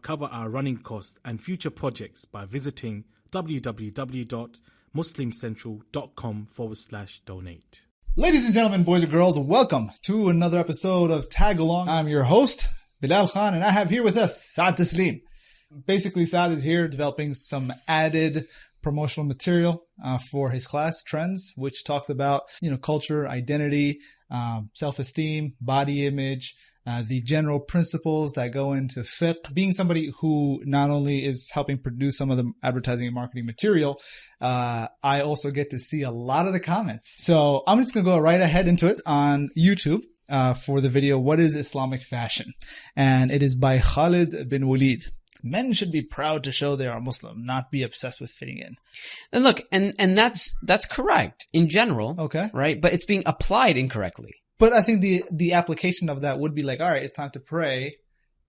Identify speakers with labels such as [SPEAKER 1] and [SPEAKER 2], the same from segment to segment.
[SPEAKER 1] cover our running costs and future projects by visiting www.muslimcentral.com/donate.
[SPEAKER 2] Ladies and gentlemen, boys and girls, welcome to another episode of Tag Along. I'm your host, Bilal Khan, and I have here with us Saad Tasleem. Basically, Saad is here developing some added promotional material for his class, Trends, which talks about, culture, identity, self-esteem, body image, the general principles that go into fiqh. Being somebody who not only is helping produce some of the advertising and marketing material, I also get to see a lot of the comments. So I'm just going to go right ahead into it on YouTube for the video, What is Islamic Fashion? And it is by Khalid bin Walid. Men should be proud to show they are Muslim, not be obsessed with fitting in.
[SPEAKER 3] And look, and that's correct in general.
[SPEAKER 2] Okay.
[SPEAKER 3] Right? But it's being applied incorrectly.
[SPEAKER 2] But I think the application of that would be like, all right, it's time to pray.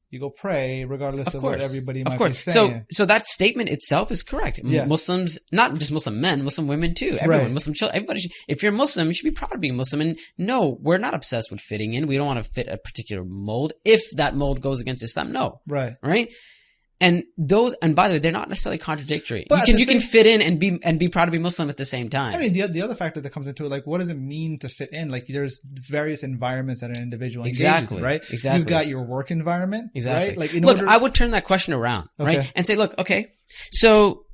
[SPEAKER 2] You go pray regardless of what everybody might be saying.
[SPEAKER 3] So that statement itself is correct.
[SPEAKER 2] Yeah.
[SPEAKER 3] Muslims, not just Muslim men, Muslim women too. Everyone, right. Muslim children, everybody. If you're Muslim, you should be proud of being Muslim. And no, we're not obsessed with fitting in. We don't want to fit a particular mold. If that mold goes against Islam, no.
[SPEAKER 2] Right.
[SPEAKER 3] Right? And by the way, they're not necessarily contradictory. But you can fit in and be proud to be Muslim at the same time.
[SPEAKER 2] I mean, the other factor that comes into it, like, what does it mean to fit in? Like, there's various environments that an individual engages in, right?
[SPEAKER 3] Exactly.
[SPEAKER 2] You've got your work environment,
[SPEAKER 3] exactly.
[SPEAKER 2] Right?
[SPEAKER 3] Like, I would turn that question around,
[SPEAKER 2] okay.
[SPEAKER 3] Right? And say, look, okay, so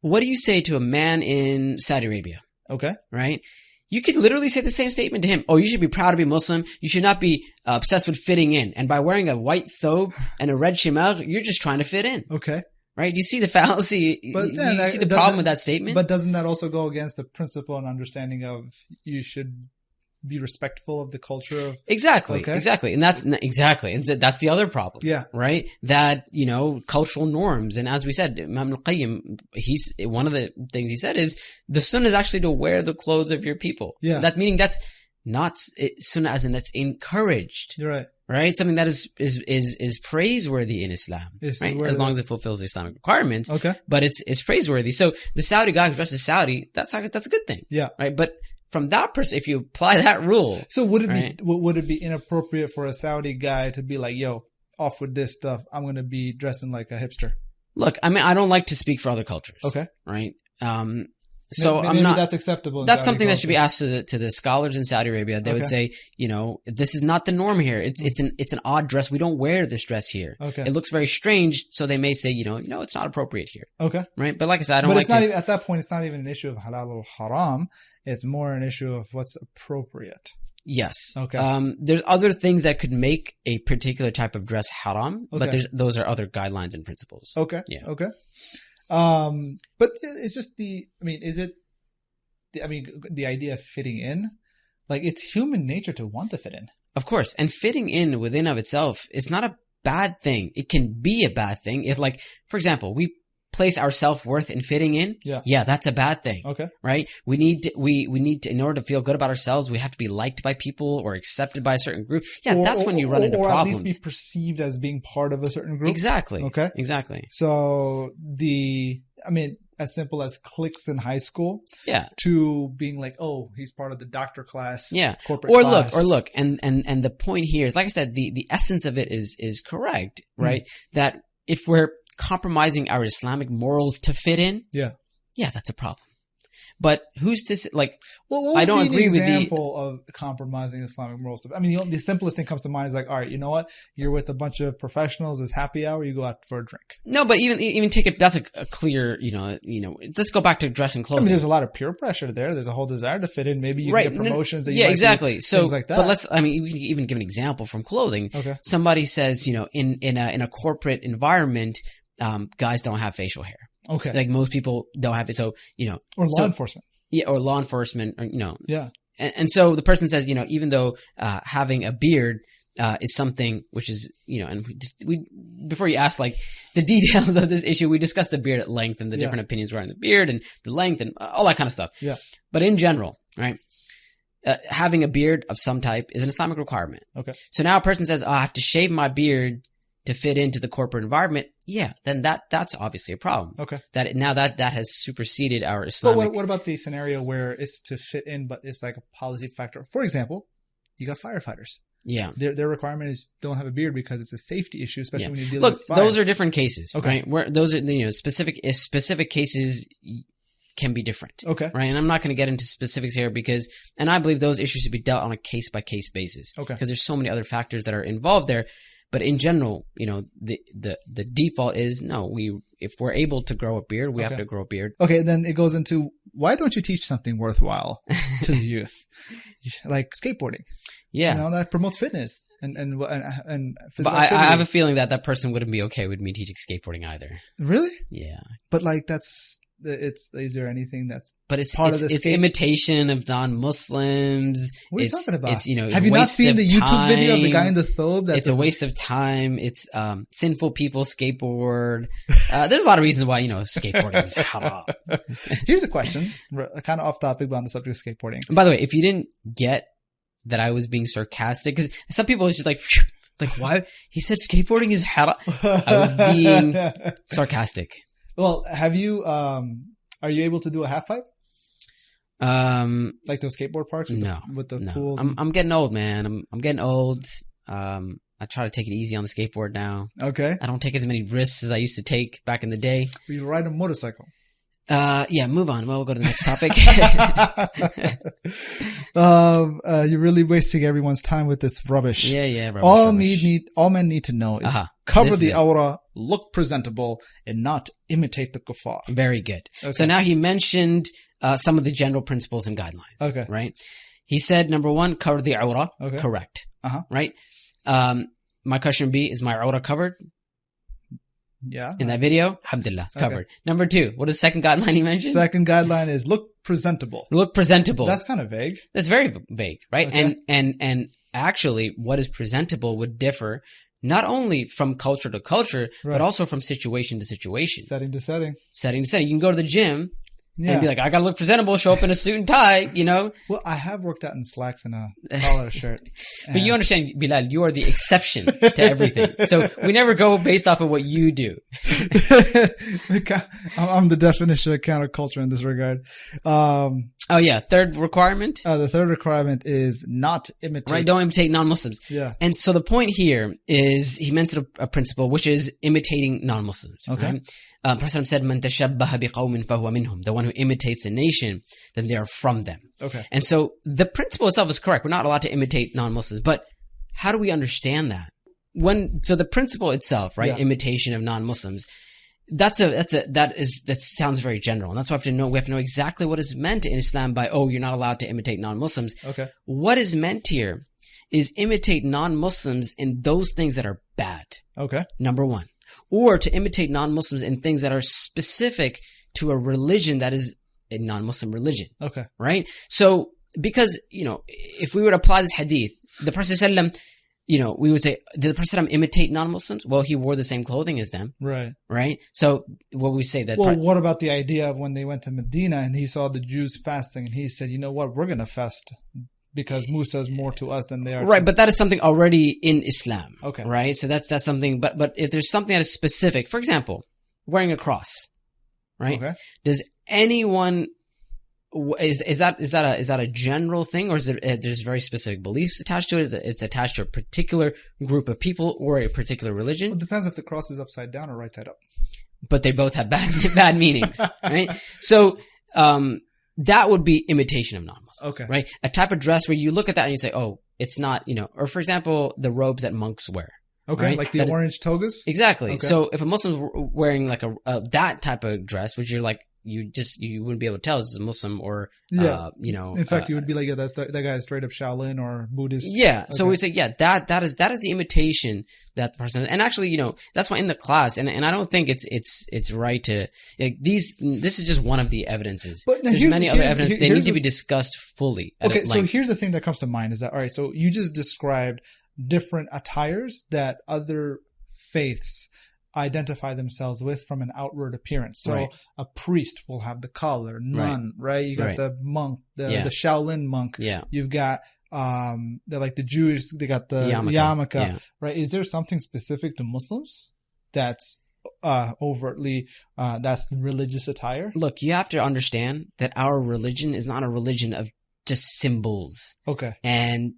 [SPEAKER 3] what do you say to a man in Saudi Arabia?
[SPEAKER 2] Okay.
[SPEAKER 3] Right? You could literally say the same statement to him. Oh, you should be proud to be Muslim. You should not be obsessed with fitting in. And by wearing a white thobe and a red shimar, you're just trying to fit in.
[SPEAKER 2] Okay.
[SPEAKER 3] Right? Do you see the fallacy?
[SPEAKER 2] But
[SPEAKER 3] you see the problem with that statement?
[SPEAKER 2] But doesn't that also go against the principle and understanding of you should be respectful of the culture of...
[SPEAKER 3] Exactly.
[SPEAKER 2] Okay.
[SPEAKER 3] Exactly. And that's the other problem.
[SPEAKER 2] Yeah.
[SPEAKER 3] Right? That, cultural norms. And as we said, Imam al-Qayyim, one of the things he said is the sunnah is actually to wear the clothes of your people.
[SPEAKER 2] Yeah.
[SPEAKER 3] That meaning that's not sunnah as in that's encouraged.
[SPEAKER 2] You're right.
[SPEAKER 3] Right? Something that is praiseworthy in Islam. Right? As long as it fulfills the Islamic requirements.
[SPEAKER 2] Okay.
[SPEAKER 3] But it's praiseworthy. So the Saudi guy who dresses Saudi, that's a good thing.
[SPEAKER 2] Yeah.
[SPEAKER 3] Right? But from that perspective, if you apply that rule.
[SPEAKER 2] So would it be inappropriate for a Saudi guy to be like, yo, off with this stuff. I'm going to be dressing like a hipster.
[SPEAKER 3] Look, I mean, I don't like to speak for other cultures.
[SPEAKER 2] Okay.
[SPEAKER 3] Right. So
[SPEAKER 2] maybe
[SPEAKER 3] I'm not,
[SPEAKER 2] that's acceptable.
[SPEAKER 3] That's something that should be asked to the scholars in Saudi Arabia. They would say, this is not the norm here. It's an odd dress. We don't wear this dress here.
[SPEAKER 2] Okay.
[SPEAKER 3] It looks very strange. So they may say, it's not appropriate here.
[SPEAKER 2] Okay.
[SPEAKER 3] Right. But like I said,
[SPEAKER 2] at that point, it's not even an issue of halal or haram. It's more an issue of what's appropriate.
[SPEAKER 3] Yes.
[SPEAKER 2] Okay.
[SPEAKER 3] There's other things that could make a particular type of dress haram,
[SPEAKER 2] okay.
[SPEAKER 3] but those are other guidelines and principles.
[SPEAKER 2] Okay.
[SPEAKER 3] Yeah.
[SPEAKER 2] Okay. But it's just the idea of fitting in, like, it's human nature to want to fit in.
[SPEAKER 3] Of course. And fitting in within of itself is not a bad thing. It can be a bad thing if, like, for example, we place our self-worth in fitting in.
[SPEAKER 2] Yeah,
[SPEAKER 3] that's a bad thing.
[SPEAKER 2] Okay.
[SPEAKER 3] Right? We need to, in order to feel good about ourselves, we have to be liked by people or accepted by a certain group. Yeah, that's when you run into problems.
[SPEAKER 2] Or at least be perceived as being part of a certain group.
[SPEAKER 3] Exactly.
[SPEAKER 2] Okay.
[SPEAKER 3] Exactly.
[SPEAKER 2] So as simple as cliques in high school.
[SPEAKER 3] Yeah.
[SPEAKER 2] To being like, oh, he's part of the doctor class.
[SPEAKER 3] Yeah.
[SPEAKER 2] Corporate class.
[SPEAKER 3] Look. And the point here is, like I said, the essence of it is correct, right? That if we're compromising our Islamic morals to fit in, yeah, that's a problem. But who's to say, like,
[SPEAKER 2] what
[SPEAKER 3] I don't agree with
[SPEAKER 2] an example of compromising Islamic morals? I mean, the simplest thing comes to mind is like, all right, you know what? You're with a bunch of professionals. It's happy hour. You go out for a drink.
[SPEAKER 3] No, but even take it. That's a clear, let's go back to dress and clothing.
[SPEAKER 2] I mean, there's a lot of peer pressure there. There's a whole desire to fit in. Maybe you get promotions that you might
[SPEAKER 3] exactly.
[SPEAKER 2] Do,
[SPEAKER 3] so,
[SPEAKER 2] things like that.
[SPEAKER 3] But we can even give an example from clothing.
[SPEAKER 2] Okay.
[SPEAKER 3] Somebody says, in a corporate environment, guys don't have facial hair.
[SPEAKER 2] Okay.
[SPEAKER 3] Like most people don't have it. So,
[SPEAKER 2] or law enforcement.
[SPEAKER 3] Yeah. Or law enforcement, or,
[SPEAKER 2] Yeah.
[SPEAKER 3] And so the person says, even though, having a beard, is something which is, and we before you ask like the details of this issue, we discussed the beard at length and the different opinions regarding the beard and the length and all that kind of stuff.
[SPEAKER 2] Yeah.
[SPEAKER 3] But in general, right? Having a beard of some type is an Islamic requirement.
[SPEAKER 2] Okay.
[SPEAKER 3] So now a person says, I have to shave my beard to fit into the corporate environment. Yeah, then that's obviously a problem.
[SPEAKER 2] Okay.
[SPEAKER 3] That has superseded our Islamic.
[SPEAKER 2] But what about the scenario where it's to fit in, but it's like a policy factor? For example, you got firefighters.
[SPEAKER 3] Yeah.
[SPEAKER 2] Their requirement is don't have a beard because it's a safety issue, especially when you're dealing
[SPEAKER 3] Look,
[SPEAKER 2] with fire.
[SPEAKER 3] those are different cases,
[SPEAKER 2] Okay.
[SPEAKER 3] right? Where those are, specific cases can be different.
[SPEAKER 2] Okay.
[SPEAKER 3] Right. And I'm not going to get into specifics here and I believe those issues should be dealt on a case by case basis.
[SPEAKER 2] Okay.
[SPEAKER 3] Because there's so many other factors that are involved there. But in general, the default is if we're able to grow a beard, we have to grow a beard.
[SPEAKER 2] Okay. Then it goes into, why don't you teach something worthwhile to the youth? Like skateboarding.
[SPEAKER 3] Yeah.
[SPEAKER 2] That promotes fitness and physical
[SPEAKER 3] But I
[SPEAKER 2] activity.
[SPEAKER 3] have a feeling that person wouldn't be okay with me teaching skateboarding either.
[SPEAKER 2] Really?
[SPEAKER 3] Yeah.
[SPEAKER 2] But like is there anything that's
[SPEAKER 3] But it's
[SPEAKER 2] part of the
[SPEAKER 3] it's imitation of non-Muslims.
[SPEAKER 2] What are you talking about?
[SPEAKER 3] It's,
[SPEAKER 2] have you not seen the YouTube video of the guy in the thobe?
[SPEAKER 3] It's a waste of time. It's sinful people skateboard. There's a lot of reasons why skateboarding is haram.
[SPEAKER 2] Here's a question, kind of off topic, but on the subject of skateboarding.
[SPEAKER 3] And by the way, if you didn't get that I was being sarcastic, because some people are just like why he said skateboarding is haram. I was being sarcastic.
[SPEAKER 2] Well, have you? Are you able to do a half pipe? Like those skateboard parks? With the pools.
[SPEAKER 3] I'm getting old, man. I'm getting old. I try to take it easy on the skateboard now.
[SPEAKER 2] Okay.
[SPEAKER 3] I don't take as many risks as I used to take back in the day.
[SPEAKER 2] You ride a motorcycle.
[SPEAKER 3] Yeah, move on. Well, we'll go to the next topic.
[SPEAKER 2] You're really wasting everyone's time with this rubbish.
[SPEAKER 3] Yeah. Rubbish,
[SPEAKER 2] all
[SPEAKER 3] rubbish.
[SPEAKER 2] men need to know is cover the awra, look presentable, and not imitate the kuffar.
[SPEAKER 3] Very good.
[SPEAKER 2] Okay.
[SPEAKER 3] So now he mentioned some of the general principles and guidelines.
[SPEAKER 2] Okay.
[SPEAKER 3] Right? He said, number one, cover the awra.
[SPEAKER 2] Okay.
[SPEAKER 3] Correct.
[SPEAKER 2] Right.
[SPEAKER 3] My question would be, is my awra covered?
[SPEAKER 2] Yeah.
[SPEAKER 3] In that video? Alhamdulillah, it's covered. Number two, what is the second guideline he mentioned?
[SPEAKER 2] Second guideline is look presentable.
[SPEAKER 3] Look presentable.
[SPEAKER 2] That's kind of vague.
[SPEAKER 3] That's very vague, right?
[SPEAKER 2] Okay.
[SPEAKER 3] And actually what is presentable would differ not only from culture to culture, but also from situation to situation.
[SPEAKER 2] Setting to setting.
[SPEAKER 3] Setting to setting. You can go to the gym and be like, I gotta look presentable, show up in a suit and tie,
[SPEAKER 2] Well, I have worked out in slacks and a collar shirt.
[SPEAKER 3] But you understand, Bilal, you are the exception to everything. So we never go based off of what you do.
[SPEAKER 2] I'm the definition of counterculture in this regard.
[SPEAKER 3] Oh yeah, third requirement?
[SPEAKER 2] The third requirement is not imitate.
[SPEAKER 3] Right, don't imitate non-Muslims.
[SPEAKER 2] Yeah.
[SPEAKER 3] And so the point here is, he mentioned a principle, which is imitating non-Muslims.
[SPEAKER 2] Okay.
[SPEAKER 3] Right? Prophet said, "Man tashabbaha biqawmin fahuwa minhum." The one who imitates a nation, then they are from them.
[SPEAKER 2] Okay.
[SPEAKER 3] And so the principle itself is correct. We're not allowed to imitate non-Muslims. But how do we understand that? So the principle itself, right? Yeah. Imitation of non-Muslims. That sounds very general. And that's why we have to know exactly what is meant in Islam by, you're not allowed to imitate non-Muslims.
[SPEAKER 2] Okay.
[SPEAKER 3] What is meant here is imitate non-Muslims in those things that are bad.
[SPEAKER 2] Okay.
[SPEAKER 3] Number one. Or to imitate non-Muslims in things that are specific to a religion that is a non-Muslim religion.
[SPEAKER 2] Okay.
[SPEAKER 3] Right? So, because, if we would apply this hadith, the Prophet ﷺ, we would say, did the Prophet ﷺ imitate non-Muslims? Well, he wore the same clothing as them.
[SPEAKER 2] Right.
[SPEAKER 3] Right? So, what we say that...
[SPEAKER 2] Well, what about the idea of when they went to Medina and he saw the Jews fasting and he said, you know what, we're going to fast because Musa is more to us than they are
[SPEAKER 3] right, but that is something already in Islam.
[SPEAKER 2] Okay.
[SPEAKER 3] Right? So that's something, but if there's something that is specific, for example, wearing a cross, right?
[SPEAKER 2] Okay.
[SPEAKER 3] Does anyone... Is that a general thing, or is there's very specific beliefs attached to it? It's attached to a particular group of people or a particular religion?
[SPEAKER 2] Well, it depends if the cross is upside down or right side up.
[SPEAKER 3] But they both have bad meanings, right? So that would be imitation of non-Muslims,
[SPEAKER 2] okay,
[SPEAKER 3] right? A type of dress where you look at that and you say, it's not, or for example, the robes that monks wear.
[SPEAKER 2] Okay,
[SPEAKER 3] right?
[SPEAKER 2] like the orange togas?
[SPEAKER 3] Exactly.
[SPEAKER 2] Okay.
[SPEAKER 3] So if a Muslim's wearing like that type of dress, which you're like, you wouldn't be able to tell if it's a Muslim or,
[SPEAKER 2] In fact, you would be like, that guy is straight up Shaolin or Buddhist.
[SPEAKER 3] Yeah.
[SPEAKER 2] Okay.
[SPEAKER 3] So we'd say, that is the imitation that the person, and actually, that's why in the class, and I don't think it's right to, this is just one of the evidences. But there's many other evidence. They need to be discussed fully.
[SPEAKER 2] Okay. So here's the thing that comes to mind is that, all right, so you just described different attires that other faiths identify themselves with from an outward appearance. So a priest will have the collar, nun, right? You got the monk, the Shaolin monk.
[SPEAKER 3] Yeah.
[SPEAKER 2] You've got the Jews, they got the yarmulke, right? Is there something specific to Muslims that's overtly that's religious attire?
[SPEAKER 3] Look, you have to understand that our religion is not a religion of just symbols.
[SPEAKER 2] Okay.
[SPEAKER 3] And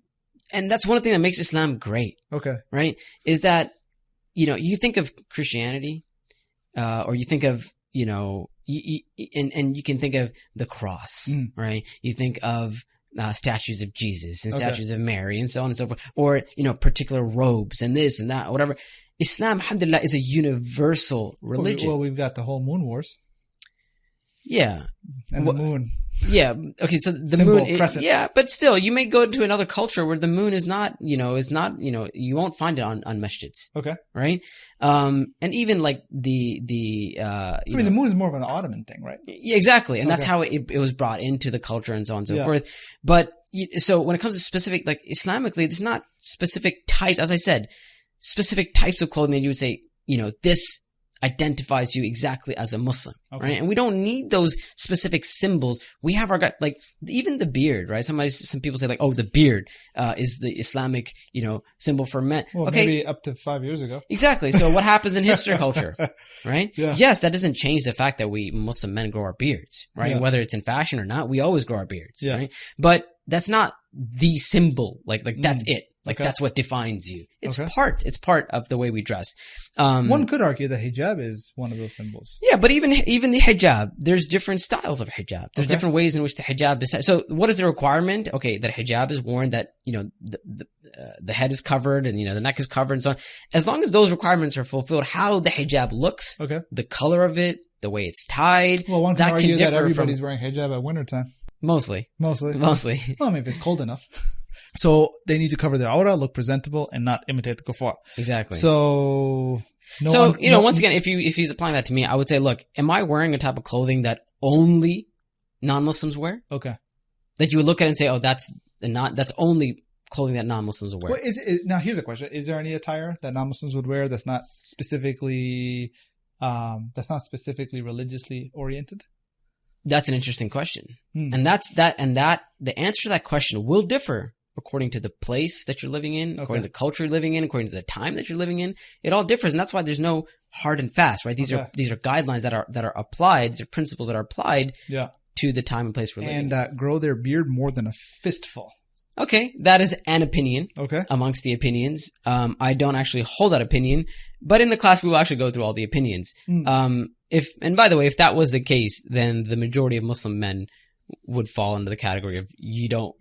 [SPEAKER 3] and that's one thing that makes Islam great,
[SPEAKER 2] Okay.
[SPEAKER 3] right? Is that, you think of Christianity, or you think of, and you can think of the cross, right? You think of statues of Jesus and statues of Mary and so on and so forth, or, particular robes and this and that, whatever. Islam, alhamdulillah, is a universal religion.
[SPEAKER 2] Well, we've got the whole moon wars.
[SPEAKER 3] Yeah.
[SPEAKER 2] And the moon.
[SPEAKER 3] Yeah. Okay. So the
[SPEAKER 2] Symbol,
[SPEAKER 3] moon,
[SPEAKER 2] crescent.
[SPEAKER 3] but still, you may go to another culture where the moon is not, you won't find it on masjids.
[SPEAKER 2] Okay.
[SPEAKER 3] Right. And even like the
[SPEAKER 2] moon is more of an Ottoman thing, right?
[SPEAKER 3] Yeah, exactly. And that's how it was brought into the culture and so on and so forth. But so when it comes to specific, like Islamically, there's not specific types, as I said, specific types of clothing that you would say, this identifies you exactly as a Muslim, right? And we don't need those specific symbols. We have our, like, even the beard, right? Some people say like, oh, the beard, is the Islamic, symbol for men.
[SPEAKER 2] Well, maybe up to 5 years ago.
[SPEAKER 3] Exactly. So what happens in hipster culture, right?
[SPEAKER 2] Yeah.
[SPEAKER 3] Yes, that doesn't change the fact that we Muslim men grow our beards, right?
[SPEAKER 2] Yeah.
[SPEAKER 3] Whether it's in fashion or not, we always grow our beards,
[SPEAKER 2] Yeah.
[SPEAKER 3] right? But that's not the symbol. Like that's it. Like that's what defines you. It's part of the way we dress.
[SPEAKER 2] One could argue that hijab is one of those symbols.
[SPEAKER 3] Yeah, but even the hijab, there's different styles of hijab. There's different ways in which the hijab is. So what is the requirement? Okay, that hijab is worn, that, the head is covered and, the neck is covered and so on. As long as those requirements are fulfilled, how the hijab looks, the color of it, the way it's tied.
[SPEAKER 2] Well, one can argue that everybody's
[SPEAKER 3] from
[SPEAKER 2] wearing hijab at wintertime.
[SPEAKER 3] Mostly.
[SPEAKER 2] Well, I mean, if it's cold enough. So they need to cover their aura, look presentable, and not imitate the kuffar.
[SPEAKER 3] Exactly.
[SPEAKER 2] So,
[SPEAKER 3] once again, if he's applying that to me, I would say, look, am I wearing a type of clothing that only non-Muslims wear?
[SPEAKER 2] Okay.
[SPEAKER 3] That you would look at and say, oh, that's only clothing that non-Muslims will wear.
[SPEAKER 2] Well, now here's a question. Is there any attire that non-Muslims would wear that's not specifically religiously oriented?
[SPEAKER 3] That's an interesting question. And the answer to that question will differ according to the place that you're living in, according to the culture you're living in, according to the time that you're living in. It all differs. And that's why there's no hard and fast, right? These are guidelines that are applied. These are principles that are applied to the time and place we're living in.
[SPEAKER 2] And grow their beard more than a fistful.
[SPEAKER 3] Okay. That is an opinion.
[SPEAKER 2] Okay.
[SPEAKER 3] Amongst the opinions. I don't actually hold that opinion, but in the class we will actually go through all the opinions. And by the way, if that was the case, then the majority of Muslim men would fall into the category of you don't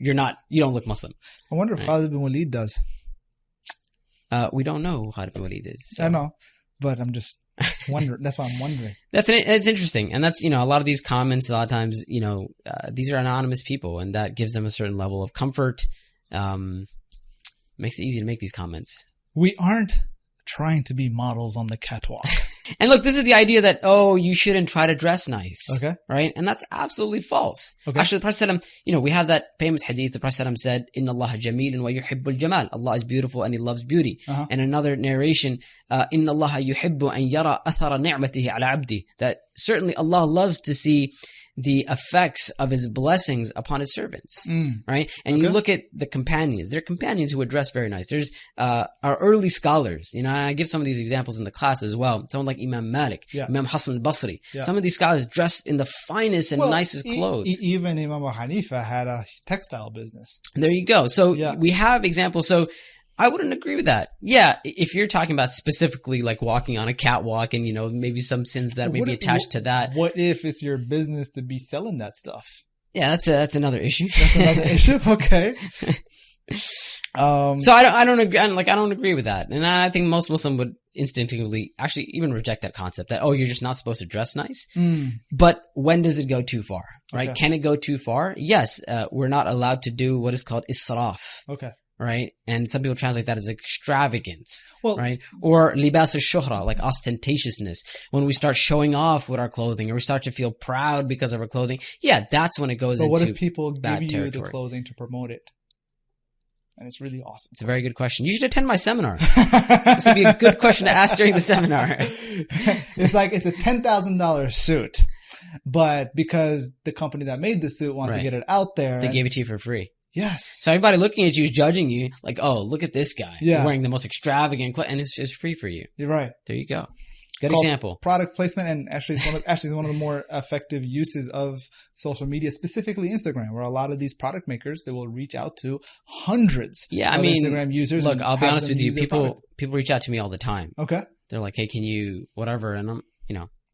[SPEAKER 3] look Muslim.
[SPEAKER 2] I wonder if Khalid bin Walid does.
[SPEAKER 3] We don't know who Khalid bin Walid is. So.
[SPEAKER 2] I know, but I'm just wondering. That's why I'm wondering.
[SPEAKER 3] It's interesting. And that's, a lot of these comments, a lot of times, these are anonymous people, and that gives them a certain level of comfort. Makes it easy to make these comments.
[SPEAKER 2] We aren't trying to be models on the catwalk.
[SPEAKER 3] And look, this is the idea that, you shouldn't try to dress nice.
[SPEAKER 2] Okay.
[SPEAKER 3] Right? And that's absolutely false.
[SPEAKER 2] Okay.
[SPEAKER 3] Actually, the Prophet ﷺ, we have that famous hadith. The Prophet ﷺ said, Inna Allah jamilun wa yuhibbul jamal. Allah is beautiful and He loves beauty. And another narration, Inna Allah yuhibbu an yara athara ni'matihi ala abdi. That certainly Allah loves to see the effects of His blessings upon His servants, right? And you look at the companions. There are companions who would dress very nice. There's our early scholars, and I give some of these examples in the class as well. Someone like Imam Malik, Imam Hassan al-Basri. Some of these scholars dressed in the finest and nicest clothes.
[SPEAKER 2] Even Imam Abu Hanifa had a textile business.
[SPEAKER 3] There you go. So we have examples. So I wouldn't agree with that. Yeah, if you're talking about specifically like walking on a catwalk and, maybe some sins that may be attached to that.
[SPEAKER 2] What if it's your business to be selling that stuff?
[SPEAKER 3] Yeah, that's another issue.
[SPEAKER 2] That's another issue? Okay.
[SPEAKER 3] So I don't agree. I don't agree with that. And I think most Muslims would instinctively actually even reject that concept that, you're just not supposed to dress nice. But when does it go too far, right? Okay. Can it go too far? Yes. We're not allowed to do what is called israf.
[SPEAKER 2] Okay.
[SPEAKER 3] Right? And some people translate that as extravagance, right? Or libas al-shuhra, like ostentatiousness. When we start showing off with our clothing or we start to feel proud because of our clothing, that's when it goes into bad territory.
[SPEAKER 2] But what if people give you the clothing to promote it? And it's really awesome.
[SPEAKER 3] It's a very good question. You should attend my seminar. This would be a good question to ask during the seminar.
[SPEAKER 2] It's like, it's a $10,000 suit, but because the company that made the suit wants to get it out there.
[SPEAKER 3] They gave it to you for free.
[SPEAKER 2] Yes.
[SPEAKER 3] So everybody looking at you is judging you like, look at this guy. Wearing the most extravagant clothes, and it's free for you.
[SPEAKER 2] You're right.
[SPEAKER 3] There you go. Good
[SPEAKER 2] called
[SPEAKER 3] example.
[SPEAKER 2] Product placement, and actually it's one of the more effective uses of social media, specifically Instagram, where a lot of these product makers, they will reach out to hundreds of Instagram users.
[SPEAKER 3] Look, I'll be honest with you.
[SPEAKER 2] People
[SPEAKER 3] Reach out to me all the time.
[SPEAKER 2] Okay.
[SPEAKER 3] They're like, hey, can you whatever? And I'm,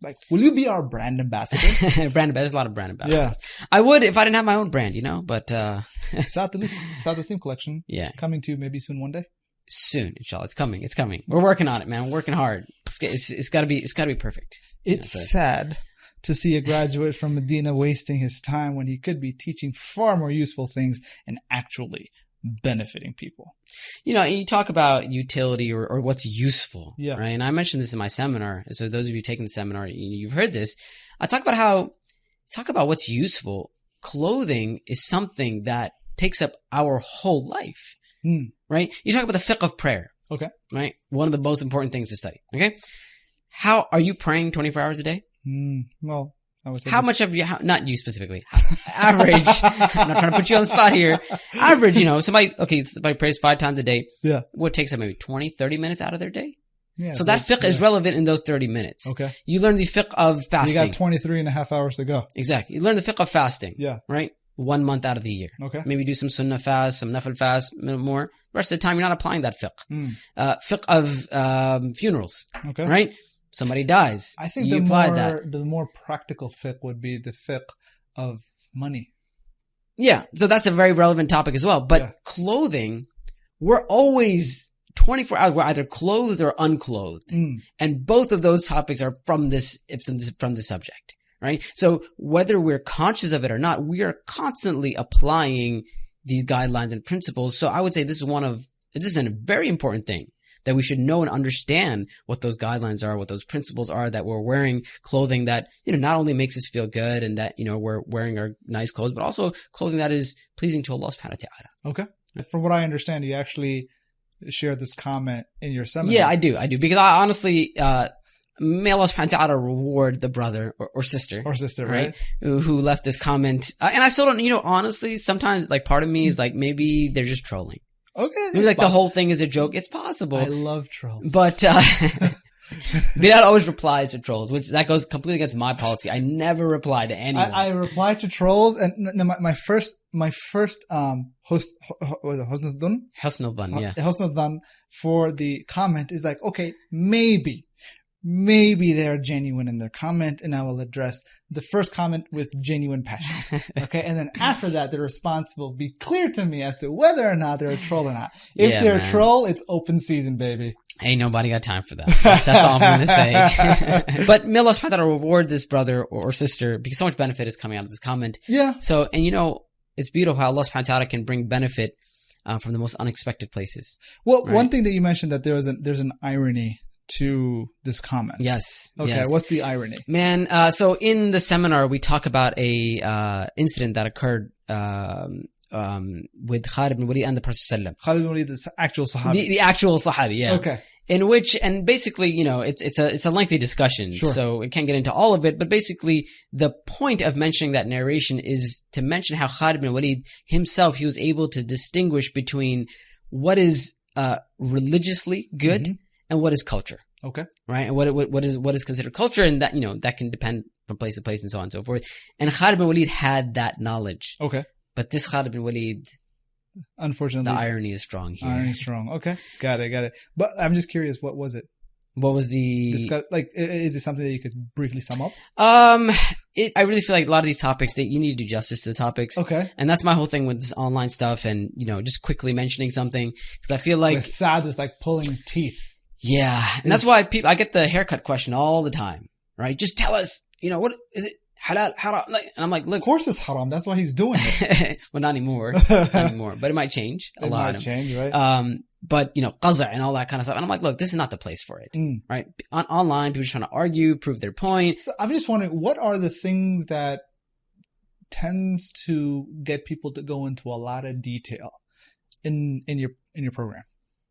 [SPEAKER 2] like, will you be our brand ambassador?
[SPEAKER 3] There's a lot of brand ambassadors.
[SPEAKER 2] Yeah.
[SPEAKER 3] I would if I didn't have my own brand, but
[SPEAKER 2] Saad Tasleem collection.
[SPEAKER 3] Yeah.
[SPEAKER 2] Coming to you maybe soon one day.
[SPEAKER 3] Soon, inshallah. It's coming. We're working on it, man. We're working hard. It's gotta be perfect.
[SPEAKER 2] It's sad to see a graduate from Medina wasting his time when he could be teaching far more useful things and actually benefiting people.
[SPEAKER 3] You talk about utility or what's useful,
[SPEAKER 2] yeah.
[SPEAKER 3] Right? And I mentioned this in my seminar. So those of you taking the seminar, you've heard this. I talk about what's useful. Clothing is something that takes up our whole life, right? You talk about the fiqh of prayer. Okay. Right? One of the most important things to study. Okay. How are you praying 24 hours a day?
[SPEAKER 2] Well, I would say
[SPEAKER 3] how much of you, not you specifically, average, I'm not trying to put you on the spot here. Average, somebody prays 5 times a day.
[SPEAKER 2] Yeah.
[SPEAKER 3] What takes them maybe 20, 30 minutes out of their day?
[SPEAKER 2] Yeah.
[SPEAKER 3] So that fiqh is relevant in those 30 minutes.
[SPEAKER 2] Okay.
[SPEAKER 3] You learn the fiqh of fasting.
[SPEAKER 2] You got 23 and a half hours to go.
[SPEAKER 3] Exactly. You learn the fiqh of fasting.
[SPEAKER 2] Yeah.
[SPEAKER 3] Right? 1 month out of the year.
[SPEAKER 2] Okay.
[SPEAKER 3] Maybe do some sunnah fast, some nafil fast, more. The rest of the time, you're not applying that fiqh. Fiqh of funerals. Okay. Right? Somebody dies.
[SPEAKER 2] I think the more practical fiqh would be the fiqh of money.
[SPEAKER 3] Yeah. So that's a very relevant topic as well. But clothing, we're always 24 hours. We're either clothed or unclothed. And both of those topics are from this subject. Right? So whether we're conscious of it or not, we are constantly applying these guidelines and principles. So I would say this is a very important thing that we should know and understand what those guidelines are, what those principles are, that we're wearing clothing that, not only makes us feel good and that, we're wearing our nice clothes, but also clothing that is pleasing to Allah subhanahu wa ta'ala.
[SPEAKER 2] Okay. From what I understand, you actually shared this comment in your seminar.
[SPEAKER 3] Yeah, I do. Because I honestly, may Allah subhanahu wa ta'ala reward the brother or sister.
[SPEAKER 2] Or sister, right?
[SPEAKER 3] Who left this comment. And I still don't, honestly, sometimes like part of me is like, maybe they're just trolling.
[SPEAKER 2] Okay.
[SPEAKER 3] Maybe like the whole thing is a joke. It's possible.
[SPEAKER 2] I love trolls.
[SPEAKER 3] But, Bilal always replies to trolls, which that goes completely against my policy. I never reply to anyone.
[SPEAKER 2] I reply to trolls, and my first Husnul Dhan for the comment is like, okay, maybe they're genuine in their comment, and I will address the first comment with genuine passion. Okay. And then after that, the response will be clear to me as to whether or not they're a troll or not. If they're a troll, it's open season, baby.
[SPEAKER 3] Ain't nobody got time for that. That's all I'm going to say. But may Allah subhanahu wa ta'ala reward this brother or sister because so much benefit is coming out of this comment.
[SPEAKER 2] Yeah.
[SPEAKER 3] So, and it's beautiful how Allah subhanahu wa ta'ala can bring benefit from the most unexpected places.
[SPEAKER 2] Well, right? One thing that you mentioned that there's an irony to this comment.
[SPEAKER 3] Yes.
[SPEAKER 2] Okay.
[SPEAKER 3] Yes.
[SPEAKER 2] What's the irony?
[SPEAKER 3] Man, so in the seminar, we talk about a incident that occurred with Khalid ibn Walid and the Prophet ﷺ.
[SPEAKER 2] Khalid ibn Walid, the actual Sahabi.
[SPEAKER 3] The actual Sahabi, yeah.
[SPEAKER 2] Okay.
[SPEAKER 3] In which, and basically, it's a lengthy discussion,
[SPEAKER 2] sure.
[SPEAKER 3] So we can't get into all of it, but basically the point of mentioning that narration is to mention how Khalid ibn Walid himself, he was able to distinguish between what is religiously good and what is culture.
[SPEAKER 2] Okay.
[SPEAKER 3] Right? And what is considered culture, and that, that can depend from place to place and so on and so forth. And Khalid ibn Walid had that knowledge.
[SPEAKER 2] Okay.
[SPEAKER 3] But this Khalid ibn Walid,
[SPEAKER 2] unfortunately,
[SPEAKER 3] the irony is strong here.
[SPEAKER 2] Irony is strong. Okay. Got it. But I'm just curious, what was it?
[SPEAKER 3] What was the...
[SPEAKER 2] is it something that you could briefly sum up?
[SPEAKER 3] I really feel like a lot of these topics, you need to do justice to the topics.
[SPEAKER 2] Okay.
[SPEAKER 3] And that's my whole thing with this online stuff and, just quickly mentioning something. Because I feel like...
[SPEAKER 2] With Saad is like pulling teeth.
[SPEAKER 3] Yeah. And that's why I get the haircut question all the time, right? Just tell us, what is it? Halal, haram. And I'm like, look.
[SPEAKER 2] Of course it's haram. That's why he's doing it.
[SPEAKER 3] Well, not anymore. But it might change a lot.
[SPEAKER 2] It might change, right?
[SPEAKER 3] But, qaza and all that kind of stuff. And I'm like, look, this is not the place for it, right? Online, people are just trying to argue, prove their point.
[SPEAKER 2] So I'm just wondering, what are the things that tends to get people to go into a lot of detail in your program?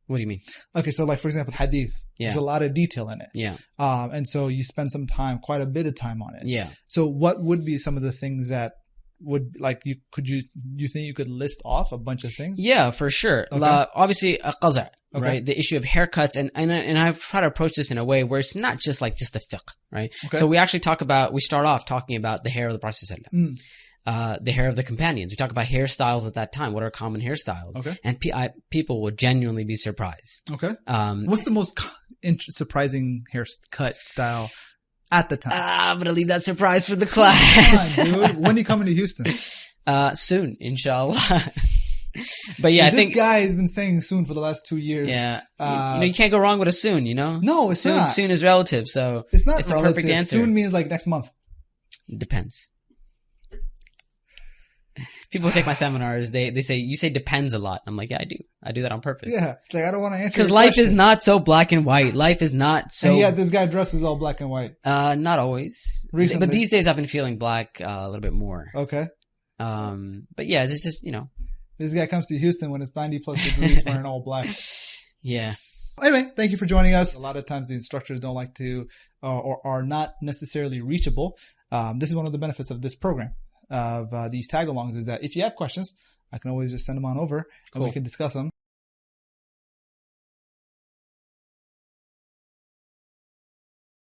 [SPEAKER 3] What do you mean?
[SPEAKER 2] Okay, so like for example, hadith.
[SPEAKER 3] Yeah.
[SPEAKER 2] There's a lot of detail in it.
[SPEAKER 3] Yeah.
[SPEAKER 2] And so you spend some time, quite a bit of time on it.
[SPEAKER 3] Yeah.
[SPEAKER 2] So what would be some of the things that would like you think you could list off a bunch of things?
[SPEAKER 3] Yeah, for sure.
[SPEAKER 2] Okay.
[SPEAKER 3] Obviously, a qaza,
[SPEAKER 2] Okay.
[SPEAKER 3] right? The issue of haircuts, and I try to approach this in a way where it's not just the fiqh, right?
[SPEAKER 2] Okay.
[SPEAKER 3] So we actually we start off talking about the hair of the Prophet ﷺ. The hair of the companions. We talk about hairstyles at that time. What are common hairstyles?
[SPEAKER 2] Okay.
[SPEAKER 3] And people will genuinely be surprised.
[SPEAKER 2] Okay. What's the most surprising haircut style at the time?
[SPEAKER 3] I'm going to leave that surprise for the class.
[SPEAKER 2] Come on, dude. When are you coming to Houston?
[SPEAKER 3] Soon, inshallah. But yeah, I think
[SPEAKER 2] this guy has been saying soon for the last 2 years.
[SPEAKER 3] Yeah. You can't go wrong with a soon,
[SPEAKER 2] No, it's
[SPEAKER 3] soon,
[SPEAKER 2] not.
[SPEAKER 3] Soon is relative, so
[SPEAKER 2] it's not
[SPEAKER 3] it's
[SPEAKER 2] relative.
[SPEAKER 3] a perfect answer.
[SPEAKER 2] Soon means like next month.
[SPEAKER 3] It depends. People who take my seminars, they say, you say depends a lot. I'm like, yeah, I do. I do that on purpose.
[SPEAKER 2] Yeah. It's like, I don't want to answer
[SPEAKER 3] because life is not so black and white. Life is not so.
[SPEAKER 2] And yeah, this guy dresses all black and white.
[SPEAKER 3] Not always.
[SPEAKER 2] Recently.
[SPEAKER 3] But these days I've been feeling black a little bit more.
[SPEAKER 2] Okay.
[SPEAKER 3] But yeah, it's just,
[SPEAKER 2] This guy comes to Houston when it's 90 plus degrees wearing all black.
[SPEAKER 3] Yeah.
[SPEAKER 2] Anyway, thank you for joining us. A lot of times the instructors don't like to, or are not necessarily reachable. This is one of the benefits of this program, of these tag-alongs, is that if you have questions, I can always just send them on over and we can discuss them.